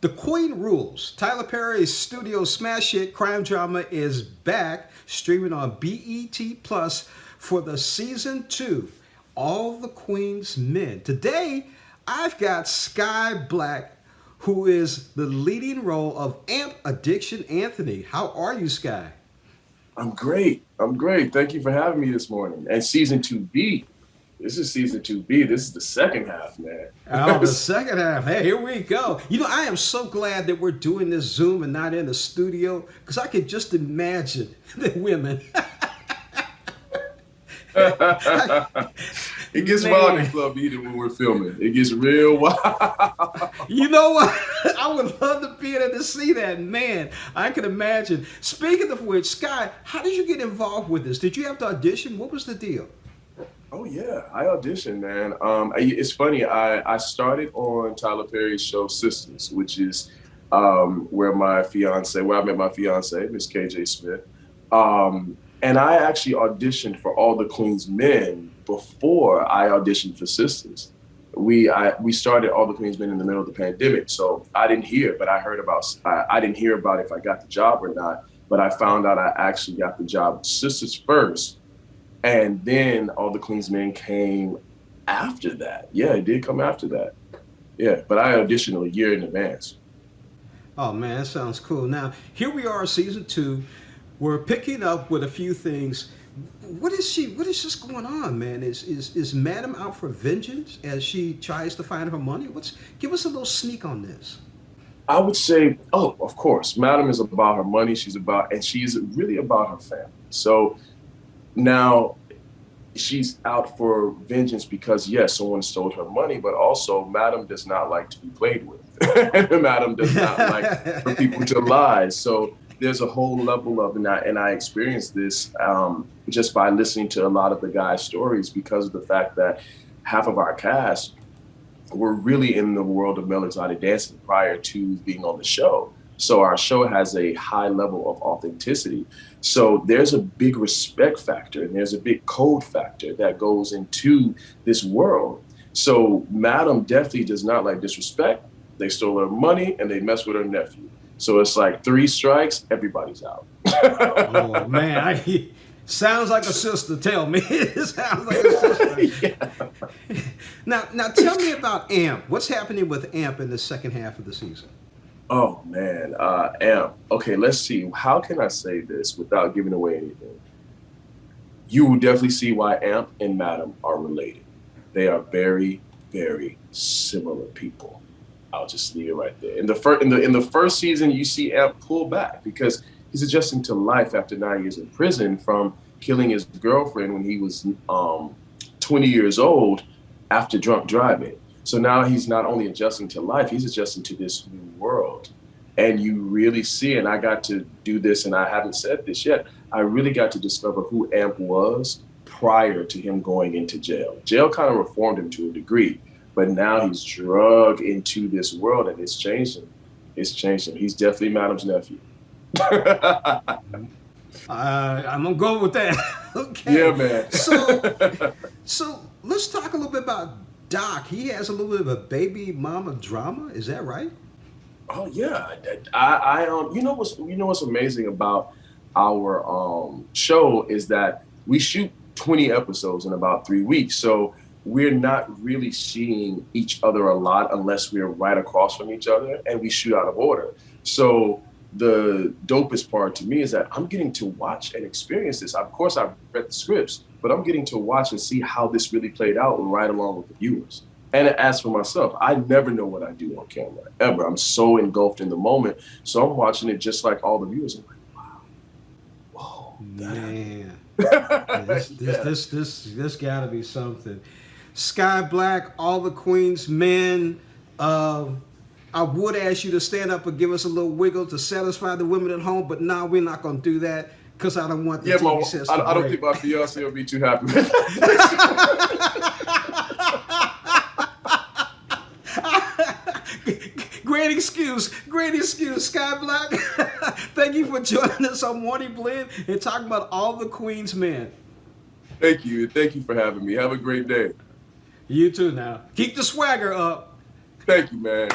The Queen Rules. Tyler Perry's studio smash hit crime drama is back, streaming on BET Plus for the season 2. All the Queen's Men. Today, I've got Skyh Black, who is the leading role of Amp Addiction Anthony. How are you, Skyh? I'm great. I'm great. Thank you for having me this morning. And season 2B. This is season 2B. This is the second half, man. Oh, the second half. Hey, here we go. You know, I am so glad that we're doing this Zoom and not in the studio, because I could just imagine the women. It gets wild in Club Eden when we're filming. It gets real wild. You know what? I would love to be there to see that. Man, I can imagine. Speaking of which, Skyh, how did you get involved with this? Did you have to audition? What was the deal? Oh yeah, I auditioned, man. It's funny. I started on Tyler Perry's show Sisters, which is where I met my fiance, Miss KJ Smith. And I actually auditioned for All the Queen's Men before I auditioned for Sisters. We started All the Queen's Men in the middle of the pandemic, so I didn't hear, but I heard about. I didn't hear about if I got the job or not, but I found out I actually got the job with Sisters first. And then All the Queen's Men came after that. Yeah, it did come after that. Yeah, but I auditioned a year in advance. Oh, man, that sounds cool. Now, here we are, season 2. We're picking up with a few things. What is just going on, man? Is Madam out for vengeance as she tries to find her money? Give us a little sneak on this. I would say, oh, of course, Madam is about her money. And she's really about her family. So now she's out for vengeance because, yes, someone stole her money, but also Madam does not like to be played with. Madam does not like for people to lie. So there's a whole level of, and I experienced this just by listening to a lot of the guys' stories, because of the fact that half of our cast were really in the world of male exotic dancing prior to being on the show. So our show has a high level of authenticity. So there's a big respect factor and there's a big code factor that goes into this world. So Madam definitely does not like disrespect. They stole her money and they messed with her nephew. So it's like 3 strikes, everybody's out. Oh, man. Sounds like a sister, tell me. It sounds like a sister. Yeah. Now tell me about Amp. What's happening with Amp in the second half of the season? Oh man, Amp. Okay, let's see. How can I say this without giving away anything? You will definitely see why Amp and Madam are related. They are very, very similar people. I'll just leave it right there. In the first season, you see Amp pull back because he's adjusting to life after 9 years in prison from killing his girlfriend when he was 20 years old after drunk driving. So now he's not only adjusting to life, he's adjusting to this new world. And you really see, and I got to do this, and I haven't said this yet, I really got to discover who Amp was prior to him going into jail. Jail kind of reformed him to a degree, but now he's drugged into this world and it's changed him. It's changed him. He's definitely Madam's nephew. I'm going to go with that. Okay. Yeah, man. So let's talk a little bit about Doc. He has a little bit of a baby mama drama. Is that right? Oh yeah. You know what's amazing about our show is that we shoot 20 episodes in about 3 weeks. So we're not really seeing each other a lot unless we're right across from each other, and we shoot out of order. So the dopest part to me is that I'm getting to watch and experience this. Of course, I've read the scripts, but I'm getting to watch and see how this really played out right along with the viewers. And as for myself, I never know what I do on camera, ever. I'm so engulfed in the moment. So I'm watching it just like all the viewers. I'm like, wow, whoa, man. This gotta be something. Skyh Black, All the Queen's Men. I would ask you to stand up and give us a little wiggle to satisfy the women at home, but no, we're not going to do that because I don't want the TV sets to break. I don't think my fiance will be too happy. Great excuse, Skyh Black. Thank you for joining us on Morning Blend and talking about All the Queen's Men. Thank you for having me. Have a great day. You too now. Keep the swagger up. Thank you, man.